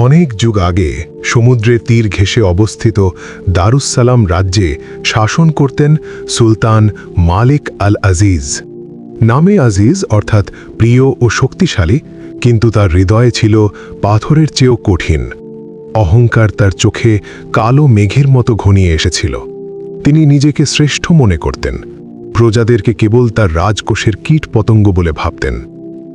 অনেক যুগ আগে সমুদ্রের তীর ঘেঁষে অবস্থিত দারুস-সালাম রাজ্যে শাসন করতেন সুলতান মালিক আল আজিজ। নামে আজিজ অর্থাৎ প্রিয় ও শক্তিশালী, কিন্তু তার হৃদয়ে ছিল পাথরের চেয়েও কঠিন। অহংকার তার চোখে কালো মেঘের মতো ঘনিয়ে এসেছিল। তিনি নিজেকে শ্রেষ্ঠ মনে করতেন, প্রজাদেরকে কেবল তার রাজকোষের কীট পতঙ্গ বলে ভাবতেন।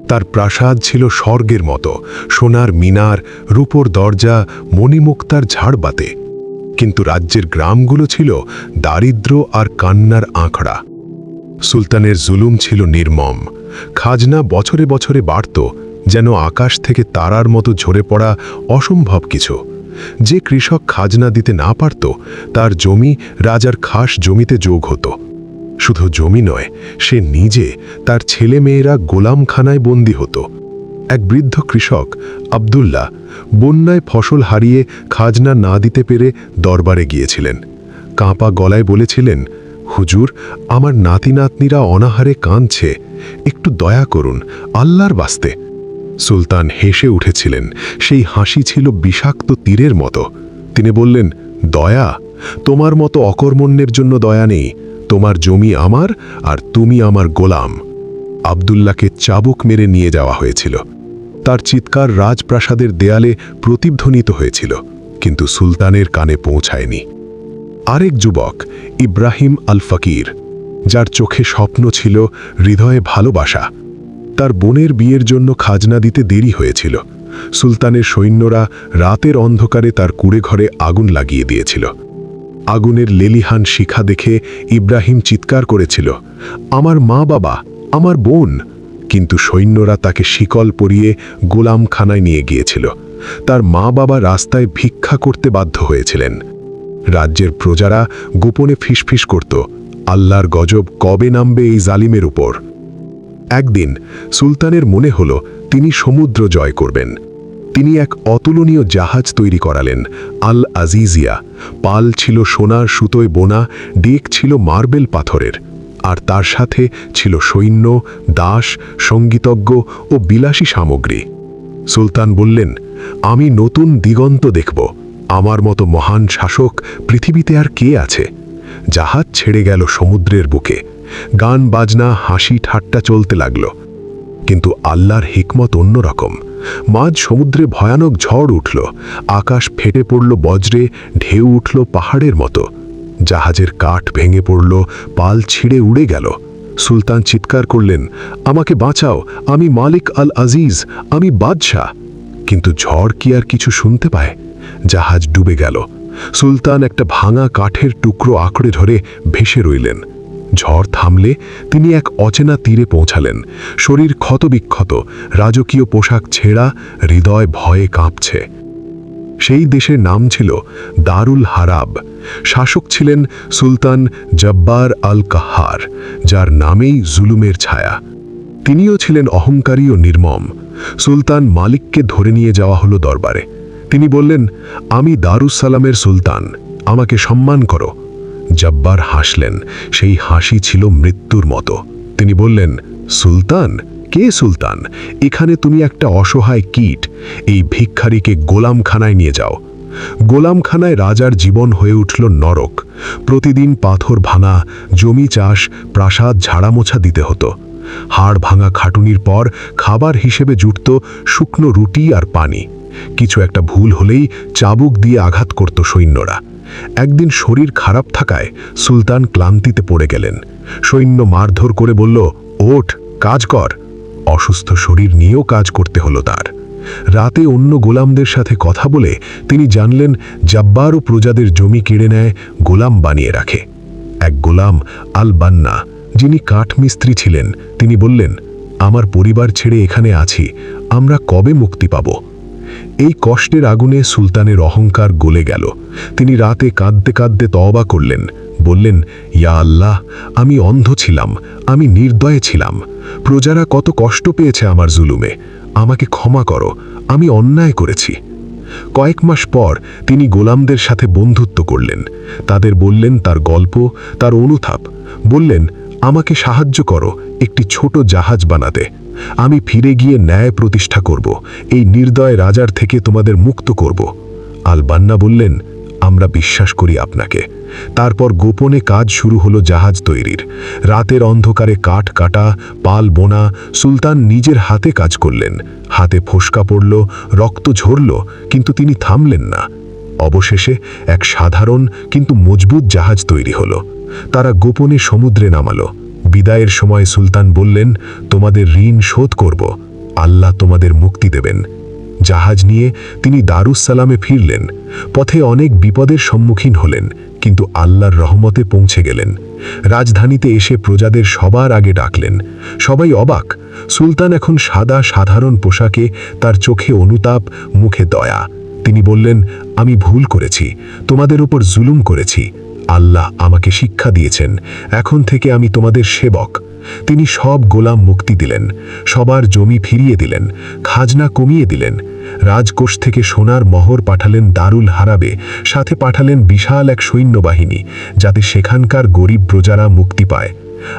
তার প্রাসাদ ছিল স্বর্গের মতো, সোনার মিনার, রূপোর দরজা, মণিমুক্তার ঝাড়বাতে। কিন্তু রাজ্যের গ্রামগুলো ছিল দারিদ্র্য আর কান্নার আঁকড়া। সুলতানের জুলুম ছিল নির্মম। খাজনা বছরে বছরে বাড়ত, যেন আকাশ থেকে তারার মতো ঝরে পড়া অসম্ভব কিছু। যে কৃষক খাজনা দিতে না পারত, তার জমি রাজার খাস জমিতে যোগ হতো। শুধু জমি নয়, সে নিজে, তার ছেলে মেয়েরা গোলামখানায় বন্দী হতো। এক বৃদ্ধ কৃষক আব্দুল্লাহ বন্যায় ফসল হারিয়ে খাজনা না দিতে পেরে দরবারে গিয়েছিলেন। কাঁপা গলায় বলেছিলেন, হুজুর, আমার নাতি নাতনিরা অনাহারে কাঁদছে, একটু দয়া করুন, আল্লাহর বাস্তে। সুলতান হেসে উঠেছিলেন, সেই হাসি ছিল বিষাক্ত তীরের মতো। তিনি বললেন, দয়া? তোমার মতো অকর্মণ্যের জন্য দয়া নেই। তোমার জমি আমার, আর তুমি আমার গোলাম। আব্দুল্লাহকে চাবুক মেরে নিয়ে যাওয়া হয়েছিল। তার চিৎকার রাজপ্রাসাদের দেয়ালে প্রতিধ্বনিত হয়েছিল, কিন্তু সুলতানের কানে পৌঁছায়নি। আরেক যুবক ইব্রাহিম আল ফকির, যার চোখে স্বপ্ন ছিল, হৃদয়ে ভালোবাসা। তার বোনের বিয়ের জন্য খাজনা দিতে দেরি হয়েছিল। সুলতানের সৈন্যরা রাতের অন্ধকারে তার কুঁড়েঘরে আগুন লাগিয়ে দিয়েছিল। আগুনের লেলিহান শিখা দেখে ইব্রাহিম চিৎকার করেছিল, আমার মা বাবা, আমার বোন। কিন্তু সৈন্যরা তাকে শিকল পরিয়ে গোলামখানায় নিয়ে গিয়েছিল। তার মা বাবা রাস্তায় ভিক্ষা করতে বাধ্য হয়েছিলেন। রাজ্যের প্রজারা গোপনে ফিসফিস করত, আল্লাহর গজব কবে নামবে এই জালিমের উপর। একদিন সুলতানের মনে হল তিনি সমুদ্র জয় করবেন। তিনি এক অতুলনীয় জাহাজ তৈরি করালেন, আল আজিজিয়া। পাল ছিল সোনার সুতোয় বোনা, ডেক ছিল মার্বেল পাথরের, আর তার সাথে ছিল সৈন্য, দাস, সঙ্গীতজ্ঞ ও বিলাসী সামগ্রী। সুলতান বললেন, আমি নতুন দিগন্ত দেখব। আমার মতো মহান শাসক পৃথিবীতে আর কে আছে? জাহাজ ছেড়ে গেল সমুদ্রের বুকে। গান বাজনা, হাসি ঠাট্টা চলতে লাগল। কিন্তু আল্লাহর হিকমত অন্যরকম। মাঝ সমুদ্রে ভয়ানক ঝড় উঠল, আকাশ ফেটে পড়ল বজ্রে, ঢেউ উঠল পাহাড়ের মতো। জাহাজের কাঠ ভেঙে পড়ল, পাল ছিঁড়ে উড়ে গেল। সুলতান চিৎকার করলেন, আমাকে বাঁচাও, আমি মালিক আল আজিজ, আমি বাদশাহ। কিন্তু ঝড় কি আর কিছু শুনতে পায়? জাহাজ ডুবে গেল। সুলতান একটা ভাঙা কাঠের টুকরো আঁকড়ে ধরে ভেসে রইলেন। ঝড় থামলে তিনি এক অচেনা তীরে পৌঁছালেন। শরীর ক্ষতবিক্ষত, রাজকীয় পোশাক ছেঁড়া, হৃদয় ভয়ে কাঁপছে। সেই দেশের নাম ছিল দারুল হারাব। শাসক ছিলেন সুলতান জব্বার আল কাহার, যার নামেই জুলুমের ছায়া। তিনিও ছিলেন অহংকারী ও নির্মম। সুলতান মালিককে ধরে নিয়ে যাওয়া হলো দরবারে। তিনি বললেন, আমি দারুস-সালামের সুলতান, আমাকে সম্মান করো। জব্বার হাসলেন, সেই হাসি ছিল মৃত্যুর মতো। তিনি বললেন, সুলতান? কে সুলতান? এখানে তুমি একটা অসহায় কীট। এই ভিক্ষারীকে গোলামখানায় নিয়ে যাও। গোলামখানায় রাজার জীবন হয়ে উঠল নরক। প্রতিদিন পাথর ভাঙা, জমি চাষ, প্রাসাদ ঝাড়ামোছা দিতে হতো। হাড় ভাঙা খাটুনির পর খাবার হিসেবে জুটত শুকনো রুটি আর পানি। কিছু একটা ভুল হলেই চাবুক দিয়ে আঘাত করত সৈন্যরা। একদিন শরীর খারাপ থাকায় সুলতান ক্লান্তিতে পড়ে গেলেন। সৈন্য মারধর করে বলল, ওঠ, কাজ কর। অসুস্থ শরীর নিয়েও কাজ করতে হলো তার। রাতে অন্য গোলামদের সাথে কথা বলে তিনি জানলেন, জব্বার ও প্রজাদের জমি কেড়ে নেয়, গোলাম বানিয়ে রাখে। এক গোলাম আল বান্না, যিনি কাঠমিস্ত্রি ছিলেন, তিনি বললেন, আমার পরিবার ছেড়ে এখানে আছি, আমরা কবে মুক্তি পাব? এই কষ্টের আগুনে সুলতানের অহংকার গলে গেল। তিনি রাতে কাঁদতে কাঁদতে তওবা করলেন, বললেন, ইয়া আল্লাহ, আমি অন্ধ ছিলাম, আমি নির্দয় ছিলাম। প্রজারা কত কষ্ট পেয়েছে আমার জুলুমে, আমাকে ক্ষমা করো, আমি অন্যায় করেছি। কয়েক মাস পর তিনি গোলামদের সাথে বন্ধুত্ব করলেন। তাদের বললেন তার গল্প, তার অনুতাপ। বললেন, আমাকে সাহায্য করো একটি ছোট জাহাজ বানাতে। আমি ফিরে গিয়ে ন্যায় প্রতিষ্ঠা করব, এই নির্দয় রাজার থেকে তোমাদের মুক্ত করব। আল বান্না বললেন, আমরা বিশ্বাস করি আপনাকে। তারপর গোপনে কাজ শুরু হলো জাহাজ তৈরির। রাতের অন্ধকারে কাঠ কাটা, পাল বোনা, সুলতান নিজের হাতে কাজ করলেন। হাতে ফোসকা পড়ল, রক্ত ঝরল, কিন্তু তিনি থামলেন না। অবশেষে এক সাধারণ কিন্তু মজবুত জাহাজ তৈরি হলো। তারা গোপনে সমুদ্রে নামালো। বিদায়ের সময় সুলতান বললেন, তোমাদের ঋণ শোধ করব, আল্লাহ তোমাদের মুক্তি দেবেন। জাহাজ নিয়ে তিনি দারুস-সালামে ফিরলেন। পথে অনেক বিপদের সম্মুখীন হলেন, কিন্তু আল্লাহর রহমতে পৌঁছে গেলেন। রাজধানীতে এসে প্রজাদের সবার আগে ডাকলেন। সবাই অবাক। সুলতান এখন সাদা সাধারণ পোশাকে, তার চোখে অনুতাপ, মুখে দয়া। তিনি বললেন, আমি ভুল করেছি, তোমাদের উপর জুলুম করেছি। আল্লাহ আমাকে শিক্ষা দিয়েছেন, এখন থেকে আমি তোমাদের সেবক। তিনি সব গোলাম মুক্তি দিলেন, সবার জমি ফিরিয়ে দিলেন, খাজনা কমিয়ে দিলেন। রাজকোষ থেকে সোনার মোহর পাঠালেন দারুল হারাবে, সাথে পাঠালেন বিশাল এক সৈন্যবাহিনী, যাতে সেখানকার গরিব প্রজারা মুক্তি পায়।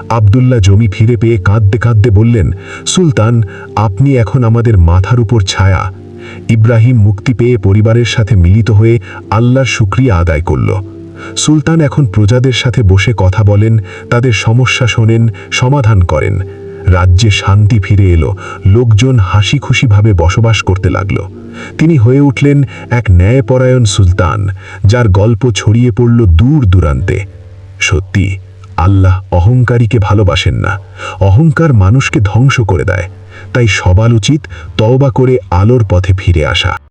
আবদুল্লাহ জমি ফিরে পেয়ে কাঁদতে কাঁদতে বললেন, সুলতান, আপনি এখন আমাদের মাথার উপর ছায়া। ইব্রাহিম মুক্তি পেয়ে পরিবারের সাথে মিলিত হয়ে আল্লাহর শুকরিয়া আদায় করল। সুলতান এখন প্রজাদের সাথে বসে কথা বলেন, তাদের সমস্যা শোনেন, সমাধান করেন। রাজ্যে শান্তি ফিরে এলো, লোকজন হাসি খুশিভাবে বসবাস করতে লাগল। তিনি হয়ে উঠলেন এক ন্যায়পরায়ণ সুলতান, যার গল্প ছড়িয়ে পড়ল দূর দূরান্তে। সত্যি, আল্লাহ অহংকারীকে ভালোবাসেন না, অহংকার মানুষকে ধ্বংস করে দেয়। তাই সবার উচিত তওবা করে আলোর পথে ফিরে আসা।